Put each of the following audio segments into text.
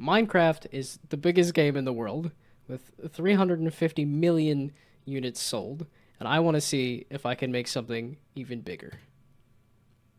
Minecraft is the biggest game in the world with 350 million units sold, and I want to see if I can make something even bigger.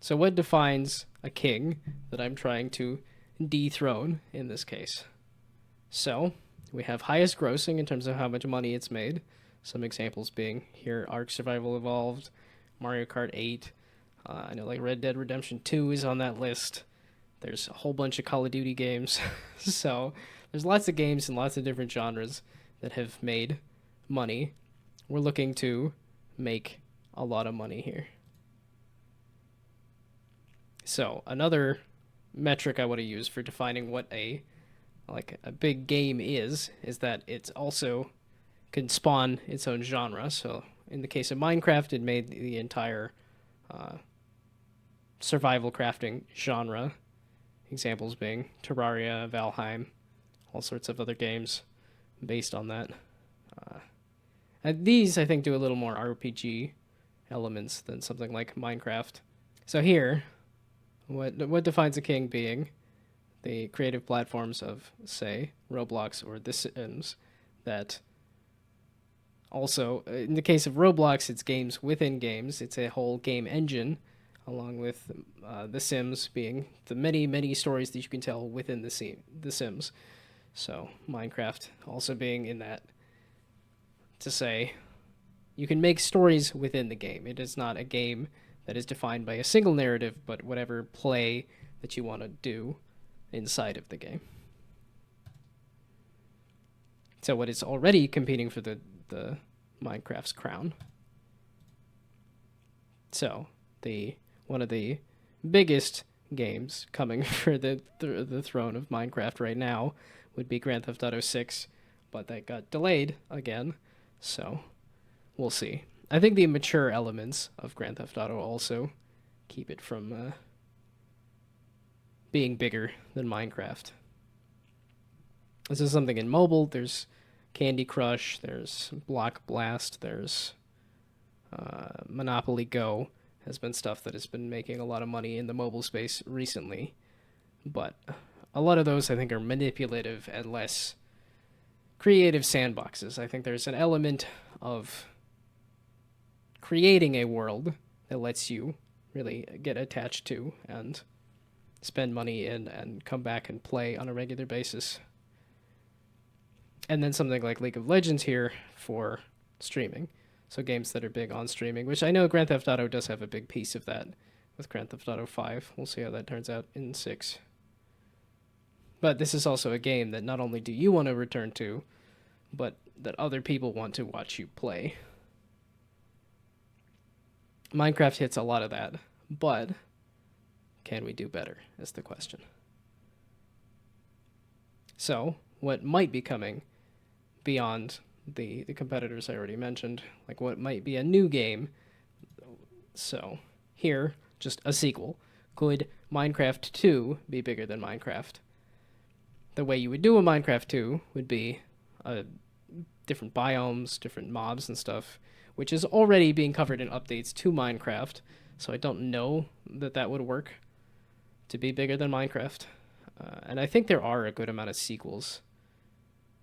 So, what defines a king that I'm trying to dethrone in this case? So, we have highest grossing in terms of how much money it's made. Some examples being here Ark Survival Evolved, Mario Kart 8. I know like Red Dead Redemption 2 is on that list. There's a whole bunch of Call of Duty games. So there's lots of games and lots of different genres that have made money. We're looking to make a lot of money here. So another metric I want to use for defining what a big game is that it's also can spawn its own genre. So in the case of Minecraft, it made the entire survival crafting genre. Examples being Terraria, Valheim, all sorts of other games based on that. And these, I think, do a little more RPG elements than something like Minecraft. So here, what defines a king being the creative platforms of, say, Roblox or The Sims that also, in the case of Roblox, it's games within games. It's a whole game engine, along with The Sims being the many, many stories that you can tell within the Sims. So Minecraft also being in that to say you can make stories within the game. It is not a game that is defined by a single narrative, but whatever play that you want to do inside of the game. So what is already competing for the Minecraft's crown. So one of the biggest games coming for the throne of Minecraft right now would be Grand Theft Auto 6, but that got delayed again, so we'll see. I think the mature elements of Grand Theft Auto also keep it from being bigger than Minecraft. This is something in mobile. There's Candy Crush, there's Block Blast, there's Monopoly Go has been stuff that has been making a lot of money in the mobile space recently. But a lot of those, I think, are manipulative and less creative sandboxes. I think there's an element of creating a world that lets you really get attached to and spend money in and come back and play on a regular basis. And then something like League of Legends here for streaming. So games that are big on streaming, which I know Grand Theft Auto does have a big piece of that with Grand Theft Auto 5. We'll see how that turns out in 6. But this is also a game that not only do you want to return to, but that other people want to watch you play. Minecraft hits a lot of that, but can we do better is the question. So, what might be coming beyond the competitors I already mentioned, like what might be a new game? So, here, just a sequel. Could Minecraft 2 be bigger than Minecraft? The way you would do a Minecraft 2 would be different biomes, different mobs and stuff, which is already being covered in updates to Minecraft, so I don't know that would work to be bigger than Minecraft. And I think there are a good amount of sequels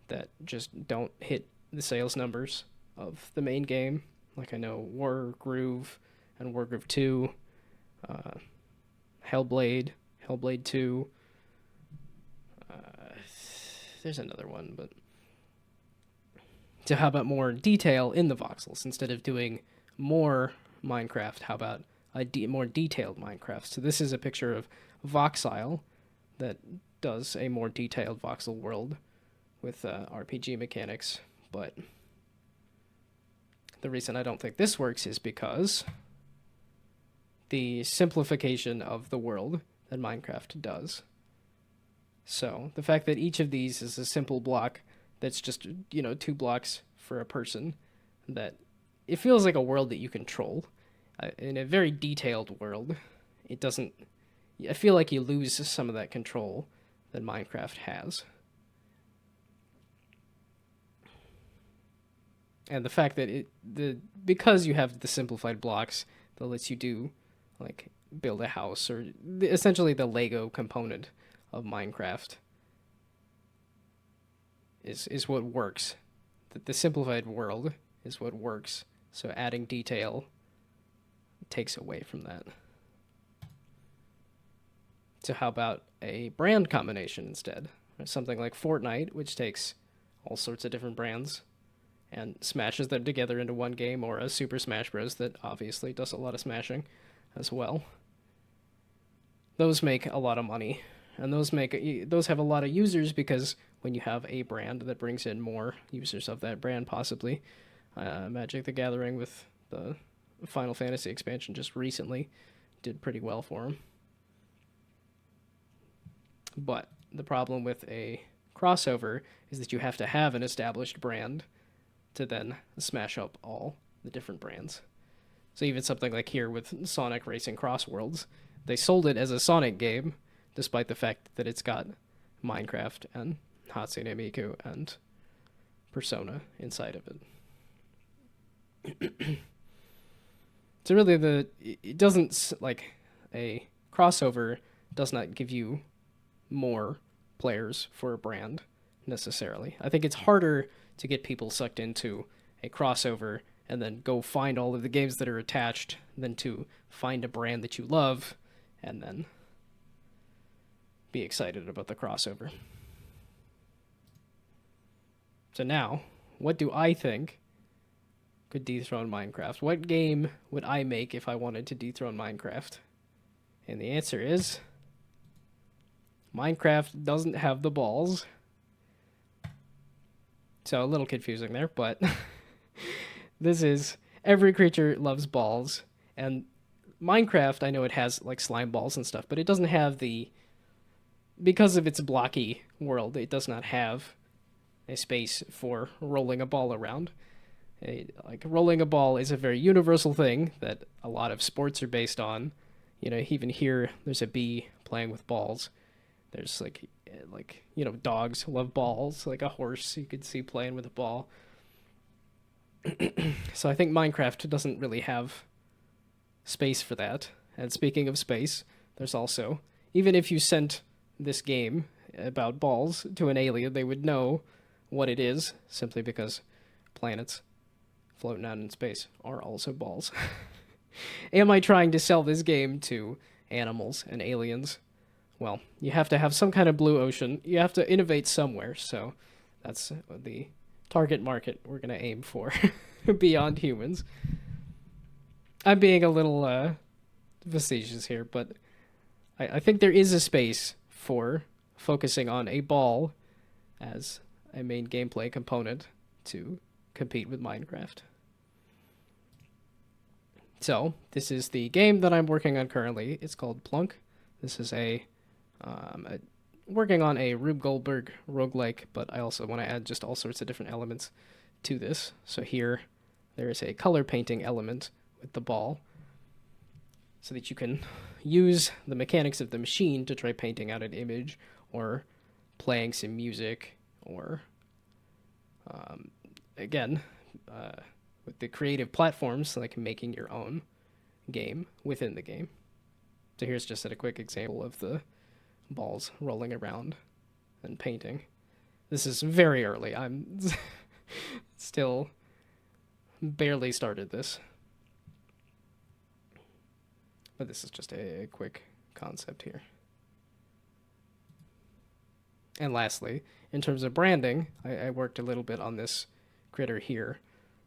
that just don't hit the sales numbers of the main game. Like I know Wargroove and Wargroove 2, Hellblade 2. There's another one, but to how about more detail in the voxels instead of doing more Minecraft? How about a more detailed Minecraft? So this is a picture of Voxile that does a more detailed voxel world with RPG mechanics, but the reason I don't think this works is because the simplification of the world that Minecraft does. So the fact that each of these is a simple block that's just, 2 blocks for a person, that it feels like a world that you control. In a very detailed world, it doesn't... I feel like you lose some of that control that Minecraft has. And the fact that because you have the simplified blocks that lets you do, like, build a house, or essentially the Lego component of Minecraft, is what works. The simplified world is what works. So adding detail takes away from that. So how about a brand combination instead? Something like Fortnite, which takes all sorts of different brands and smashes them together into one game, or a Super Smash Bros. That obviously does a lot of smashing as well. Those make a lot of money, and those have a lot of users because when you have a brand that brings in more users of that brand, possibly Magic the Gathering with the Final Fantasy expansion just recently did pretty well for them. But the problem with a crossover is that you have to have an established brand to then smash up all the different brands. So even something like here with Sonic Racing Cross Worlds, they sold it as a Sonic game, despite the fact that it's got Minecraft and Hatsune Miku and Persona inside of it. So really, it doesn't, like, a crossover does not give you more players for a brand necessarily. I think it's harder to get people sucked into a crossover and then go find all of the games that are attached than to find a brand that you love and then be excited about the crossover. So now, what do I think could dethrone Minecraft? What game would I make if I wanted to dethrone Minecraft? And the answer is Minecraft doesn't have the balls. So a little confusing there, but this is every creature loves balls, and Minecraft, I know it has like slime balls and stuff, but it doesn't have because of its blocky world, it does not have a space for rolling a ball around. Like rolling a ball is a very universal thing that a lot of sports are based on. You know, even here there's a bee playing with balls. There's like dogs love balls, like a horse you could see playing with a ball. So I think Minecraft doesn't really have space for that. And speaking of space, there's also, even if you sent this game about balls to an alien, they would know what it is, simply because planets floating out in space are also balls. Am I trying to sell this game to animals and aliens? Well, you have to have some kind of blue ocean. You have to innovate somewhere, so that's the target market we're going to aim for beyond humans. I'm being a little facetious here, but I think there is a space for focusing on a ball as a main gameplay component to compete with Minecraft. So, this is the game that I'm working on currently. It's called Plunk. This is working on a Rube Goldberg roguelike, but I also want to add just all sorts of different elements to this. So here, there is a color painting element with the ball, so that you can use the mechanics of the machine to try painting out an image, or playing some music, or, again, with the creative platforms, like making your own game within the game. So here's just a quick example of the balls rolling around and painting. This is very early. I'm still barely started this. But this is just a quick concept here. And lastly, in terms of branding, I worked a little bit on this critter here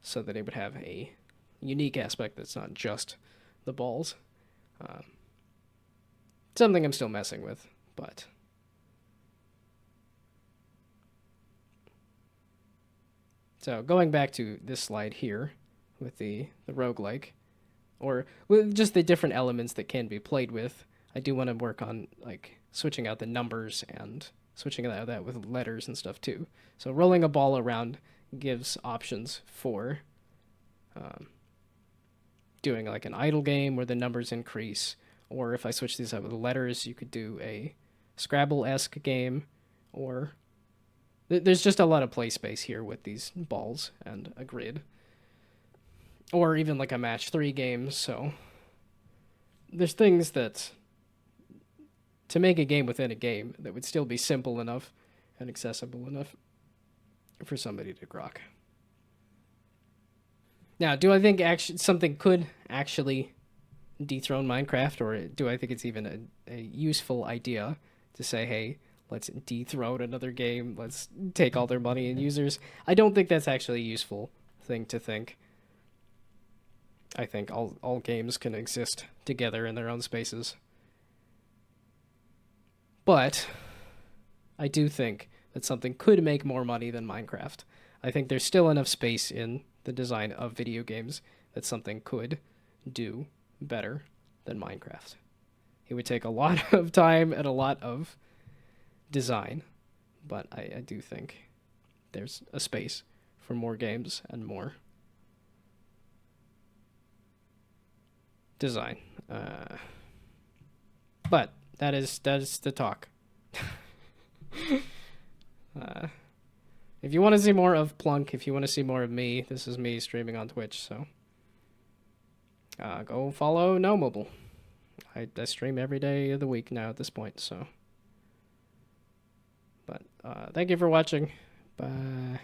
so that it would have a unique aspect that's not just the balls. Something I'm still messing with, but so going back to this slide here with the roguelike, or with just the different elements that can be played with, I do want to work on like switching out the numbers and switching that with letters and stuff too. So rolling a ball around gives options for doing like an idle game where the numbers increase, or if I switch these out with letters, you could do a Scrabble-esque game, or there's just a lot of play space here with these balls and a grid, or even like a match 3 game. So there's things that to make a game within a game that would still be simple enough and accessible enough for somebody to grok. Now, do I think something could actually dethrone Minecraft, or do I think it's even a useful idea to say, hey, let's dethrone another game, let's take all their money and users? I don't think that's actually a useful thing to think. I think all games can exist together in their own spaces. But I do think that something could make more money than Minecraft. I think there's still enough space in the design of video games that something could do better than Minecraft. It would take a lot of time and a lot of design, but I do think there's a space for more games and more design. But that is the talk. If you want to see more of Plunk, if you want to see more of me, this is me streaming on Twitch, so go follow No Mobile. I stream every day of the week now at this point, so. But thank you for watching. Bye.